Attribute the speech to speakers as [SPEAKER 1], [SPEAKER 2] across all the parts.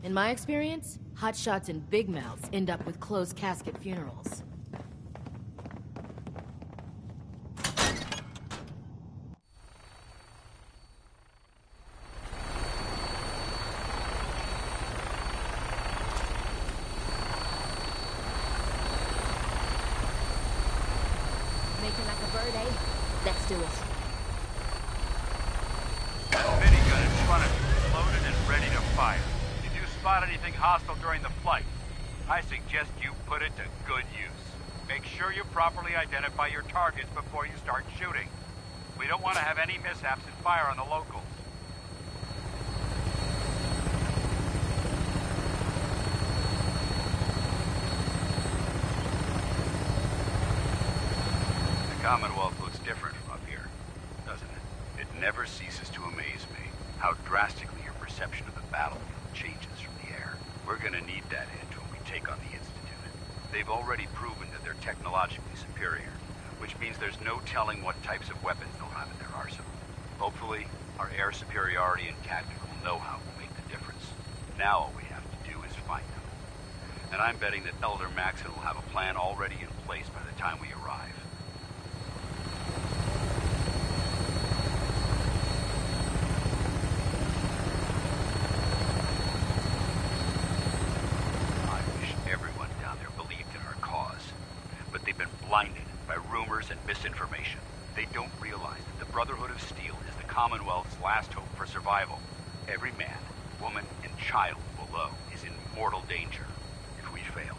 [SPEAKER 1] In my experience, hotshots and big mouths end up with closed casket funerals. Making like a bird, eh? Let's do it.
[SPEAKER 2] Minigun in front of you, loaded and ready to fire. If you spot anything hostile during the flight, I suggest you put it to good use. Make sure you properly identify your targets before you start shooting. We don't want to have any mishaps and fire on the locals. The Commonwealth looks different from up here, doesn't it? It never ceases to amaze me how drastically your perception of the battlefield changes from the air. We're gonna need that edge when we take on the Institute. They've already proven that they're technologically superior, which means there's no telling what types of weapons they'll have in their arsenal. Hopefully, our air superiority and tactical know-how will make the difference. Now all we have to do is find them. And I'm betting that Elder Maxson will have a plan already in place by the time we arrive. Blinded by rumors and misinformation. They don't realize that the Brotherhood of Steel is the Commonwealth's last hope for survival. Every man, woman, and child below is in mortal danger. If we fail,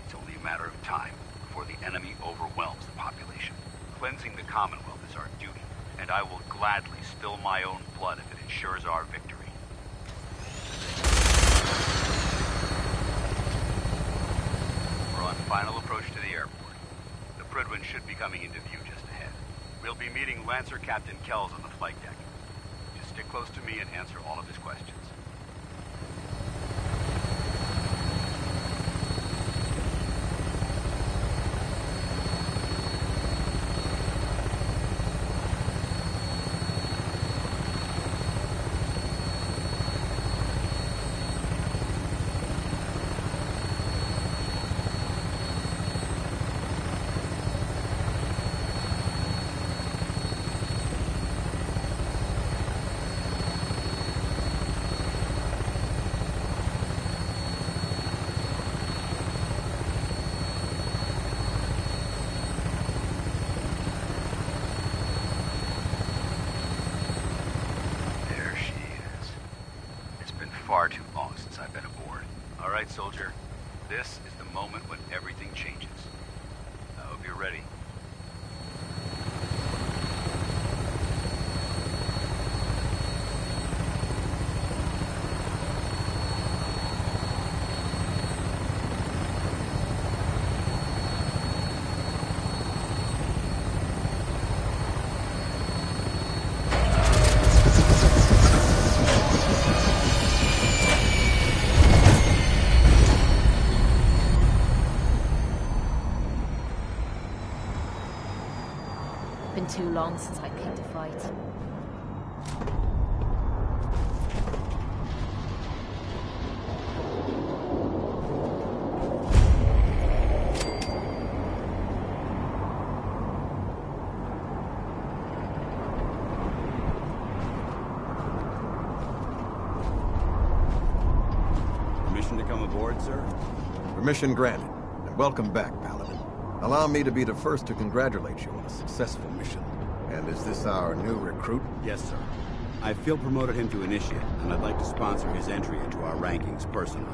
[SPEAKER 2] it's only a matter of time before the enemy overwhelms the population. Cleansing the Commonwealth is our duty, and I will gladly spill my own blood if it ensures our victory. We're on final approach to the airport. Prydwen should be coming into view just ahead. We'll be meeting Lancer Captain Kells on the flight deck. Just stick close to me and answer all of his questions. Far too long since I've been aboard. All right, soldier. This is the moment when everything changes. I hope you're ready.
[SPEAKER 1] Been too long since I picked a fight.
[SPEAKER 3] Permission to come aboard, sir?
[SPEAKER 4] Permission granted, and welcome back, Paladin. Allow me to be the first to congratulate you on a successful mission. And is this our new recruit?
[SPEAKER 3] Yes, sir. I feel promoted him to Initiate, and I'd like to sponsor his entry into our rankings personally.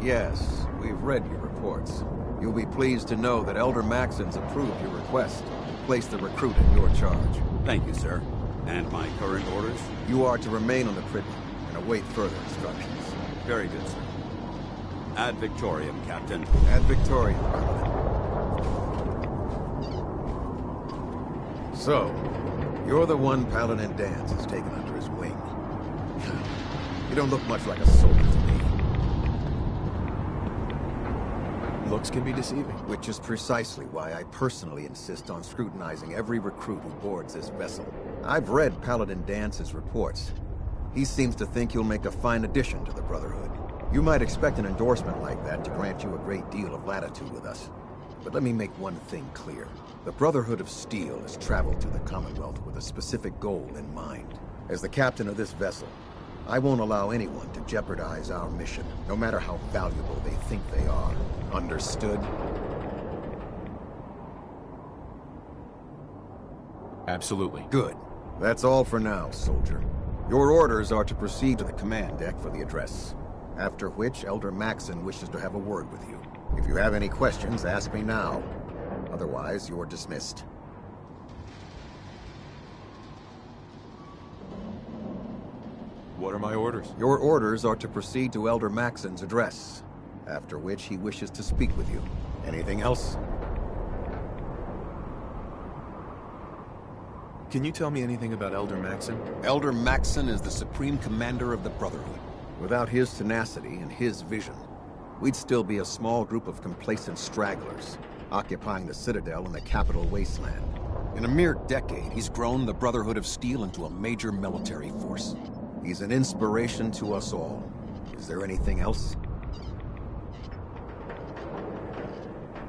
[SPEAKER 4] Yes, we've read your reports. You'll be pleased to know that Elder Maxson's approved your request to place the recruit in your charge.
[SPEAKER 3] Thank you, sir. And my current orders?
[SPEAKER 4] You are to remain on the Prydwen and await further instructions.
[SPEAKER 3] Very good, sir. Ad Victoriam, Captain.
[SPEAKER 4] Ad Victoriam, Paladin. So, you're the one Paladin Danse has taken under his wing. You don't look much like a soldier to me. Looks can be deceiving, which is precisely why I personally insist on scrutinizing every recruit who boards this vessel. I've read Paladin Danse's reports. He seems to think you'll make a fine addition to the Brotherhood. You might expect an endorsement like that to grant you a great deal of latitude with us. But let me make one thing clear. The Brotherhood of Steel has traveled to the Commonwealth with a specific goal in mind. As the captain of this vessel, I won't allow anyone to jeopardize our mission, no matter how valuable they think they are. Understood?
[SPEAKER 5] Absolutely.
[SPEAKER 4] Good. That's all for now, soldier. Your orders are to proceed to the command deck for the address. After which, Elder Maxson wishes to have a word with you. If you have any questions, ask me now. Otherwise, you're dismissed.
[SPEAKER 5] What are my orders?
[SPEAKER 4] Your orders are to proceed to Elder Maxson's address. After which, he wishes to speak with you. Anything else?
[SPEAKER 5] Can you tell me anything about Elder Maxson?
[SPEAKER 6] Elder Maxson is the Supreme Commander of the Brotherhood.
[SPEAKER 4] Without his tenacity and his vision, we'd still be a small group of complacent stragglers, occupying the Citadel in the capital wasteland.
[SPEAKER 6] In a mere decade, he's grown the Brotherhood of Steel into a major military force.
[SPEAKER 4] He's an inspiration to us all. Is there anything else?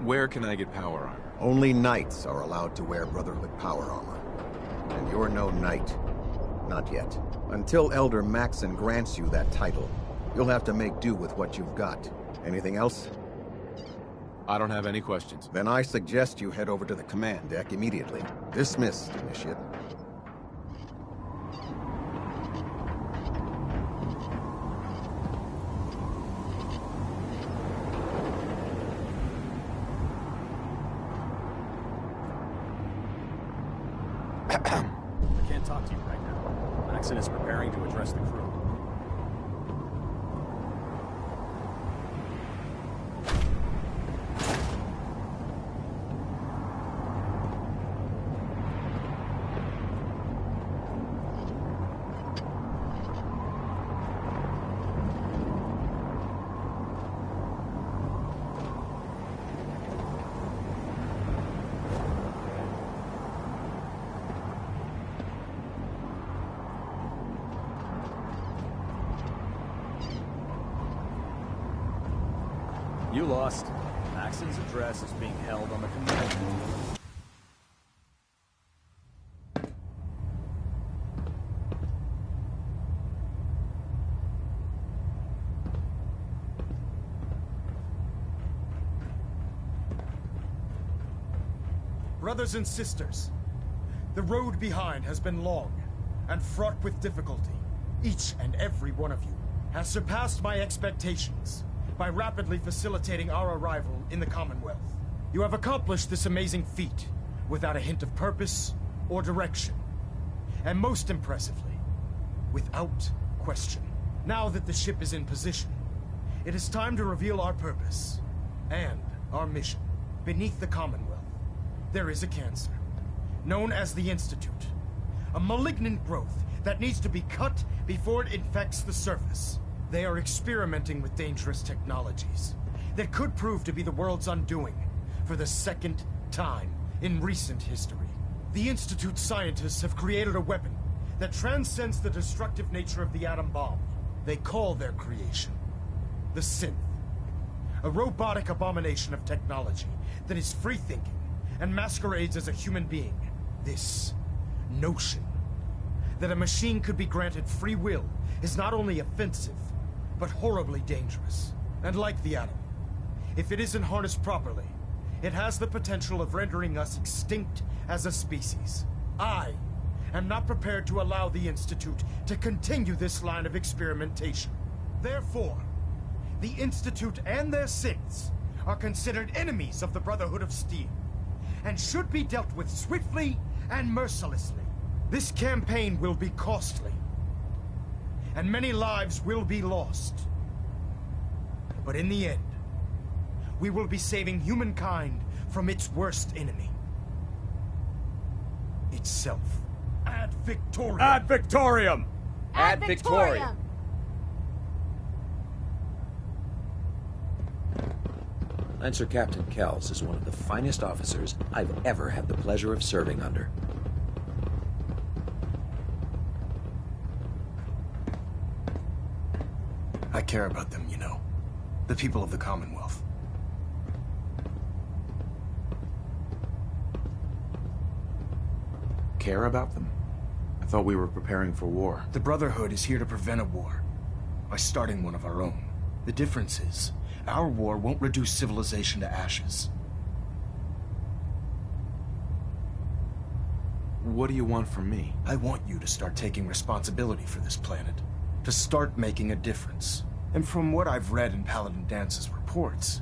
[SPEAKER 5] Where can I get power armor?
[SPEAKER 4] Only knights are allowed to wear Brotherhood power armor. And you're no knight. Not yet. Until Elder Maxson grants you that title, you'll have to make do with what you've got. Anything else?
[SPEAKER 5] I don't have any questions.
[SPEAKER 4] Then I suggest you head over to the command deck immediately. Dismissed, Initiate.
[SPEAKER 7] I can't talk to you right now. Maxson is preparing to address the crew. You lost. Maxson's address is being held on the command deck.
[SPEAKER 8] Brothers and sisters, the road behind has been long and fraught with difficulty. Each and every one of you has surpassed my expectations by rapidly facilitating our arrival in the Commonwealth. You have accomplished this amazing feat without a hint of purpose or direction. And most impressively, without question. Now that the ship is in position, it is time to reveal our purpose and our mission. Beneath the Commonwealth, there is a cancer, known as the Institute. A malignant growth that needs to be cut before it infects the surface. They are experimenting with dangerous technologies that could prove to be the world's undoing for the second time in recent history. The Institute's scientists have created a weapon that transcends the destructive nature of the atom bomb. They call their creation the Synth, a robotic abomination of technology that is free-thinking and masquerades as a human being. This notion that a machine could be granted free will is not only offensive, but horribly dangerous. And like the atom, if it isn't harnessed properly, it has the potential of rendering us extinct as a species. I am not prepared to allow the Institute to continue this line of experimentation. Therefore, the Institute and their synths are considered enemies of the Brotherhood of Steel, and should be dealt with swiftly and mercilessly. This campaign will be costly, and many lives will be lost. But in the end, we will be saving humankind from its worst enemy. Itself. Ad Victoriam!
[SPEAKER 7] Ad Victoriam!
[SPEAKER 1] Ad Victoriam!
[SPEAKER 9] Lancer Captain Kells is one of the finest officers I've ever had the pleasure of serving under.
[SPEAKER 8] I care about them, you know. The people of the Commonwealth.
[SPEAKER 5] Care about them? I thought we were preparing for war.
[SPEAKER 8] The Brotherhood is here to prevent a war, by starting one of our own. The difference is, our war won't reduce civilization to ashes.
[SPEAKER 5] What do you want from me?
[SPEAKER 8] I want you to start taking responsibility for this planet. To start making a difference. And from what I've read in Paladin Dance's reports,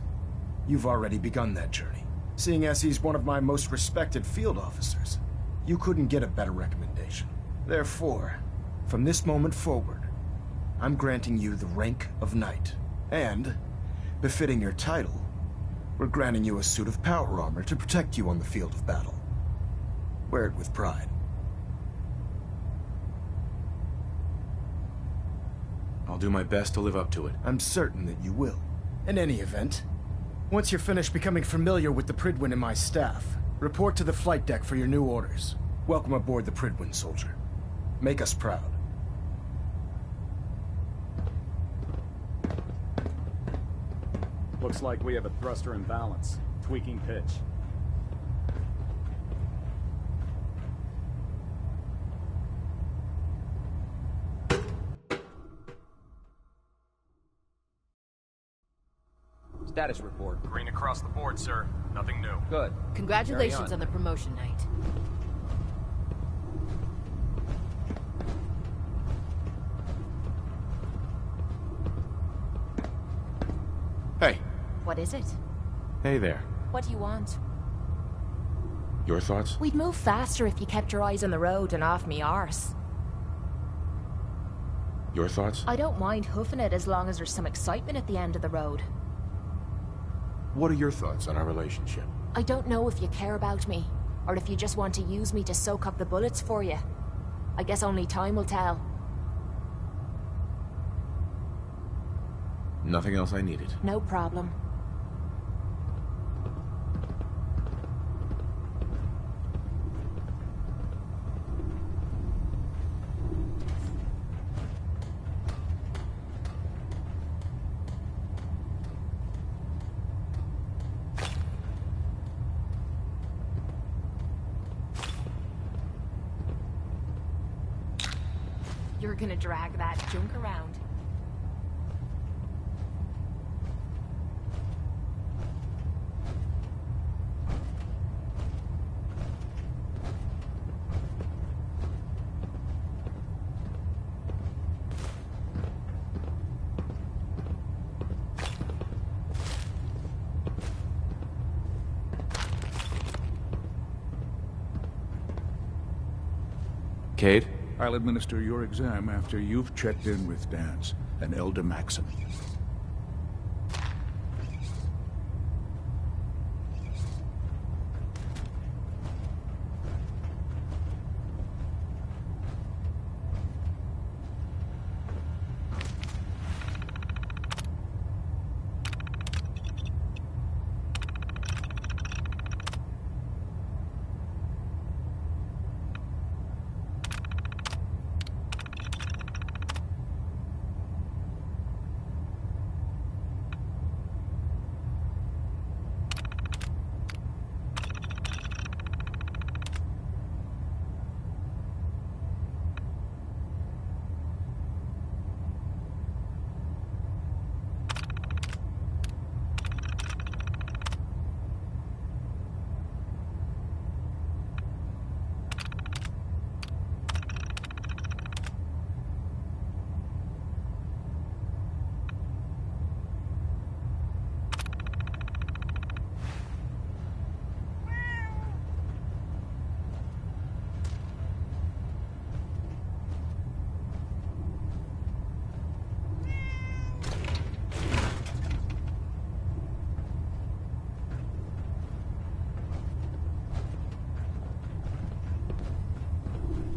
[SPEAKER 8] you've already begun that journey. Seeing as he's one of my most respected field officers, you couldn't get a better recommendation. Therefore, from this moment forward, I'm granting you the rank of Knight. And, befitting your title, we're granting you a suit of power armor to protect you on the field of battle. Wear it with pride.
[SPEAKER 5] I'll do my best to live up to it.
[SPEAKER 8] I'm certain that you will. In any event, once you're finished becoming familiar with the Prydwen and my staff, report to the flight deck for your new orders. Welcome aboard the Prydwen, soldier. Make us proud.
[SPEAKER 7] Looks like we have a thruster imbalance. Tweaking pitch.
[SPEAKER 9] Status report.
[SPEAKER 10] Green across the board, sir. Nothing new.
[SPEAKER 9] Good.
[SPEAKER 1] Congratulations on the promotion, Knight.
[SPEAKER 5] Hey.
[SPEAKER 11] What is it?
[SPEAKER 5] Hey there.
[SPEAKER 11] What do you want?
[SPEAKER 5] Your thoughts?
[SPEAKER 11] We'd move faster if you kept your eyes on the road and off me arse.
[SPEAKER 5] Your thoughts?
[SPEAKER 11] I don't mind hoofing it as long as there's some excitement at the end of the road.
[SPEAKER 5] What are your thoughts on our relationship?
[SPEAKER 11] I don't know if you care about me, or if you just want to use me to soak up the bullets for you. I guess only time will tell.
[SPEAKER 5] Nothing else I needed.
[SPEAKER 11] No problem. You're gonna drag that junk around.
[SPEAKER 5] Cade?
[SPEAKER 12] I'll administer your exam after you've checked in with Dance and Elder Maxon.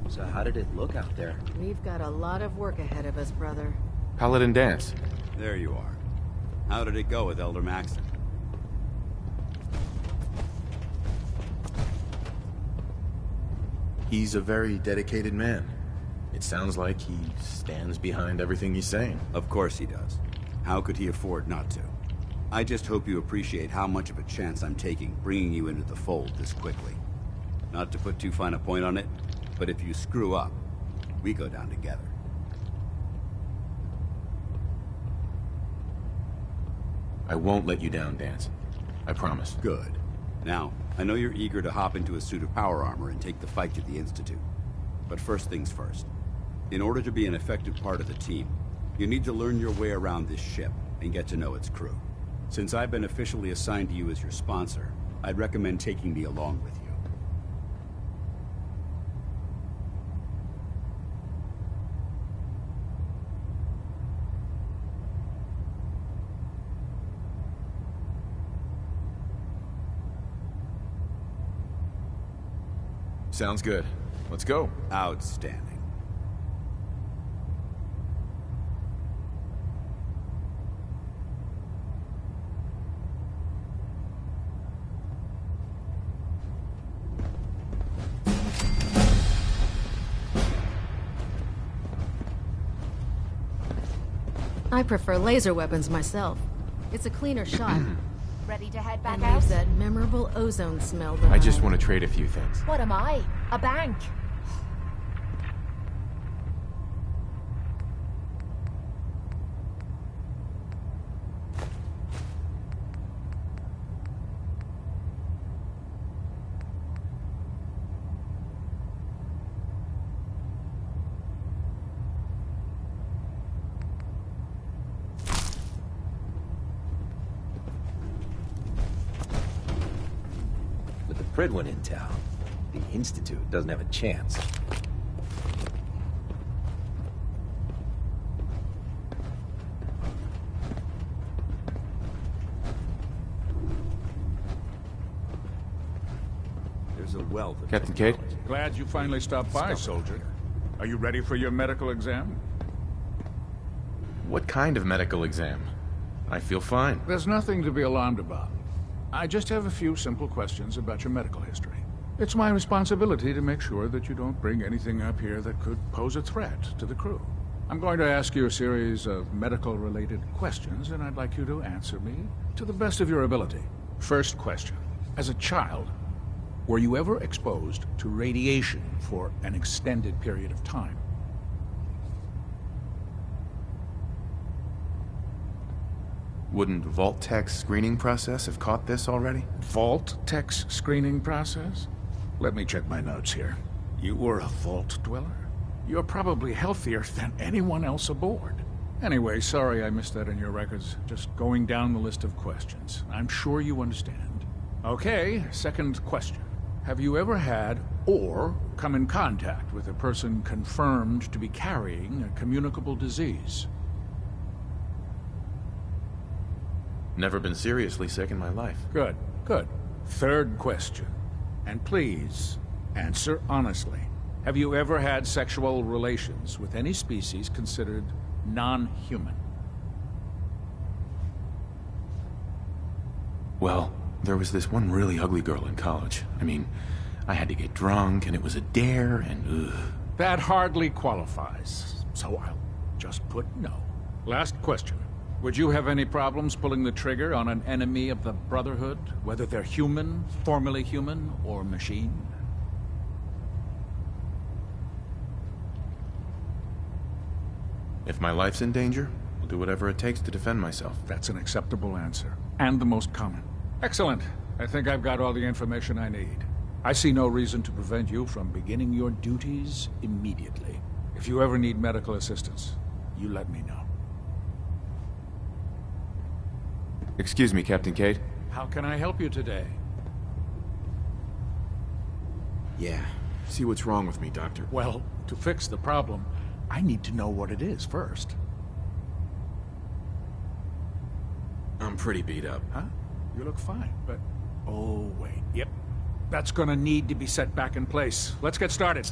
[SPEAKER 9] So how did it look out there?
[SPEAKER 1] We've got a lot of work ahead of us, brother.
[SPEAKER 5] Paladin Dance.
[SPEAKER 3] There you are. How did it go with Elder Maxon?
[SPEAKER 5] He's a very dedicated man. It sounds like he stands behind everything he's saying.
[SPEAKER 3] Of course he does. How could he afford not to? I just hope you appreciate how much of a chance I'm taking bringing you into the fold this quickly. Not to put too fine a point on it, but if you screw up, we go down together.
[SPEAKER 5] I won't let you down, Danse. I promise.
[SPEAKER 3] Good. Now, I know you're eager to hop into a suit of power armor and take the fight to the Institute. But first things first. In order to be an effective part of the team, you need to learn your way around this ship and get to know its crew. Since I've been officially assigned to you as your sponsor, I'd recommend taking me along with you.
[SPEAKER 5] Sounds good. Let's go.
[SPEAKER 3] Outstanding.
[SPEAKER 1] I prefer laser weapons myself. It's a cleaner shot.
[SPEAKER 11] Ready to head back
[SPEAKER 1] And
[SPEAKER 11] out?
[SPEAKER 1] leaves that memorable ozone smell behind.
[SPEAKER 5] I just want to trade a few things.
[SPEAKER 11] What am I? A bank?
[SPEAKER 9] With the Prydwen intel, the Institute doesn't have a chance.
[SPEAKER 3] There's a wealth of
[SPEAKER 5] Captain Cade?
[SPEAKER 12] Glad you finally stopped by, soldier. Are you ready for your medical exam?
[SPEAKER 5] What kind of medical exam? I feel fine.
[SPEAKER 12] There's nothing to be alarmed about. I just have a few simple questions about your medical history. It's my responsibility to make sure that you don't bring anything up here that could pose a threat to the crew. I'm going to ask you a series of medical-related questions, and I'd like you to answer me to the best of your ability. First question. As a child, were you ever exposed to radiation for an extended period of time?
[SPEAKER 5] Wouldn't Vault-Tech's screening process have caught this already?
[SPEAKER 12] Vault-Tech's screening process? Let me check my notes here. You were a Vault dweller? You're probably healthier than anyone else aboard. Anyway, sorry I missed that in your records. Just going down the list of questions. I'm sure you understand. Okay, second question. Have you ever had or come in contact with a person confirmed to be carrying a communicable disease?
[SPEAKER 5] Never been seriously sick in my life.
[SPEAKER 12] Good, good. Third question. And please, answer honestly. Have you ever had sexual relations with any species considered non-human?
[SPEAKER 5] Well, there was this one really ugly girl in college. I mean, I had to get drunk, and it was a dare, and ugh.
[SPEAKER 12] That hardly qualifies, so I'll just put no. Last question. Would you have any problems pulling the trigger on an enemy of the Brotherhood, whether they're human, formerly human, or machine?
[SPEAKER 5] If my life's in danger, I'll do whatever it takes to defend myself.
[SPEAKER 12] That's an acceptable answer, and the most common. Excellent. I think I've got all the information I need. I see no reason to prevent you from beginning your duties immediately. If you ever need medical assistance, you let me know.
[SPEAKER 5] Excuse me, Captain Cade.
[SPEAKER 12] How can I help you today?
[SPEAKER 5] Yeah. See what's wrong with me, Doctor.
[SPEAKER 12] Well, to fix the problem, I need to know what it is first.
[SPEAKER 5] I'm pretty beat up.
[SPEAKER 12] Huh? You look fine, but... Oh, wait. Yep. That's gonna need to be set back in place. Let's get started.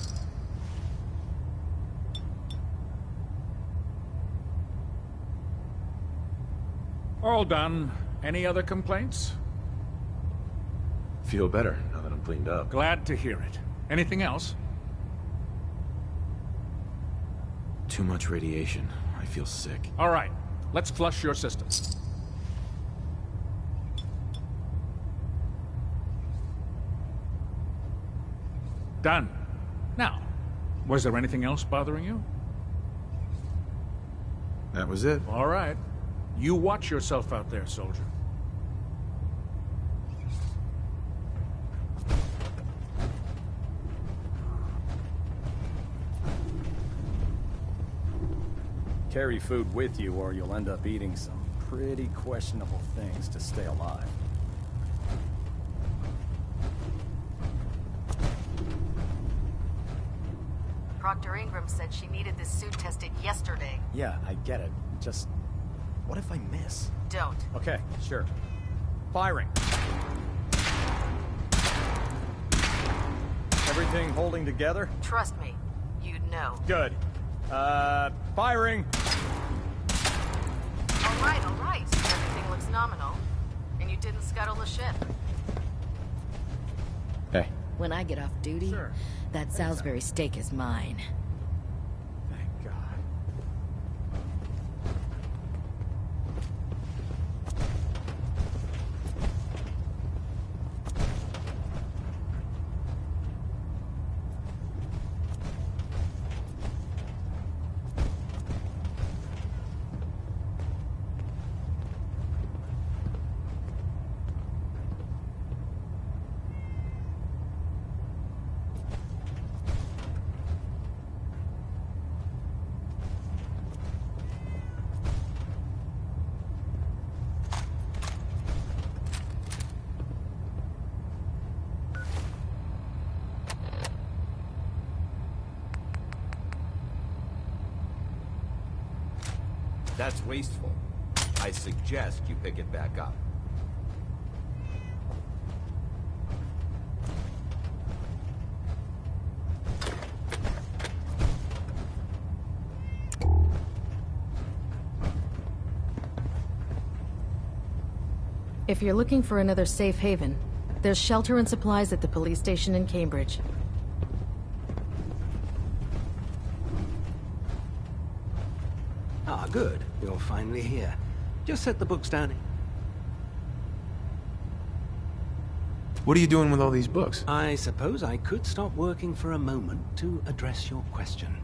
[SPEAKER 12] All done. Any other complaints?
[SPEAKER 5] Feel better now that I'm cleaned up.
[SPEAKER 12] Glad to hear it. Anything else?
[SPEAKER 5] Too much radiation. I feel sick.
[SPEAKER 12] All right, let's flush your system. Done. Now, was there anything else bothering you?
[SPEAKER 5] That was it.
[SPEAKER 12] All right. You watch yourself out there, soldier.
[SPEAKER 7] Carry food with you or you'll end up eating some pretty questionable things to stay alive.
[SPEAKER 1] Proctor Ingram said she needed this suit tested yesterday.
[SPEAKER 7] Yeah, I get it. Just... what if I miss?
[SPEAKER 1] Don't.
[SPEAKER 7] Okay, sure. Firing. Everything holding together?
[SPEAKER 1] Trust me, you'd know.
[SPEAKER 7] Good. Firing!
[SPEAKER 1] All right, all right. Everything looks nominal. And you didn't scuttle the ship.
[SPEAKER 5] Hey.
[SPEAKER 1] When I get off duty,
[SPEAKER 7] Sure.
[SPEAKER 1] that Salisbury steak is mine.
[SPEAKER 7] Thank God.
[SPEAKER 3] That's wasteful. I suggest you pick it back up.
[SPEAKER 1] If you're looking for another safe haven, there's shelter and supplies at the police station in Cambridge.
[SPEAKER 13] Ah, good. You're finally here. Just set the books down.
[SPEAKER 5] What are you doing with all these books?
[SPEAKER 13] I suppose I could stop working for a moment to address your question.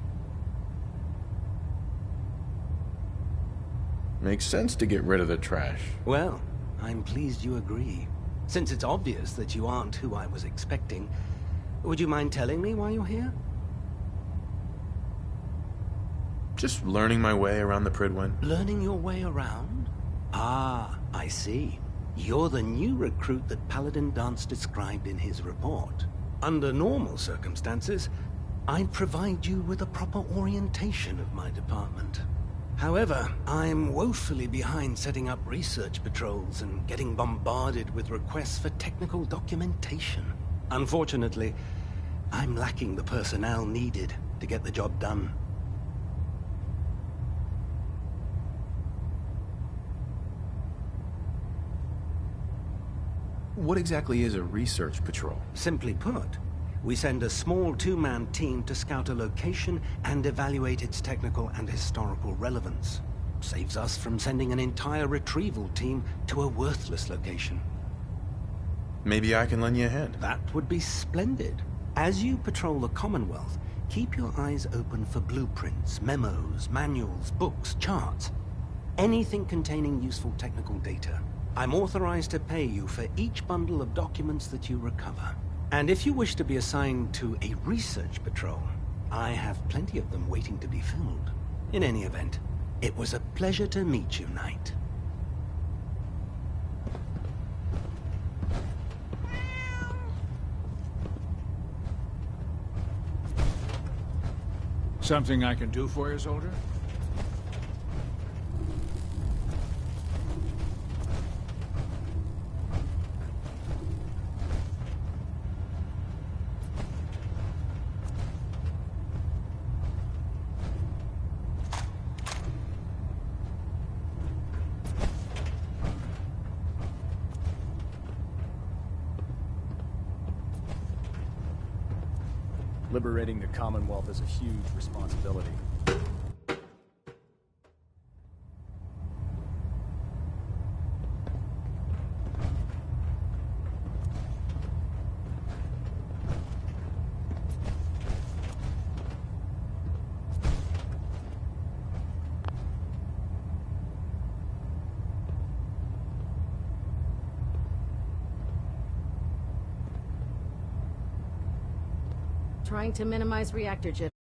[SPEAKER 5] Makes sense to get rid of the trash.
[SPEAKER 13] Well, I'm pleased you agree. Since it's obvious that you aren't who I was expecting, would you mind telling me why you're here?
[SPEAKER 5] Just learning my way around the Prydwen.
[SPEAKER 13] Learning your way around? Ah, I see. You're the new recruit that Paladin Dance described in his report. Under normal circumstances, I'd provide you with a proper orientation of my department. However, I'm woefully behind setting up research patrols and getting bombarded with requests for technical documentation. Unfortunately, I'm lacking the personnel needed to get the job done.
[SPEAKER 5] What exactly is a research patrol?
[SPEAKER 13] Simply put, we send a small two-man team to scout a location and evaluate its technical and historical relevance. Saves us from sending an entire retrieval team to a worthless location.
[SPEAKER 5] Maybe I can lend you a hand.
[SPEAKER 13] That would be splendid. As you patrol the Commonwealth, keep your eyes open for blueprints, memos, manuals, books, charts. Anything containing useful technical data. I'm authorized to pay you for each bundle of documents that you recover. And if you wish to be assigned to a research patrol, I have plenty of them waiting to be filled. In any event, it was a pleasure to meet you, Knight.
[SPEAKER 12] Something I can do for you, soldier?
[SPEAKER 7] Liberating the Commonwealth is a huge responsibility.
[SPEAKER 1] trying to minimize reactor jitter.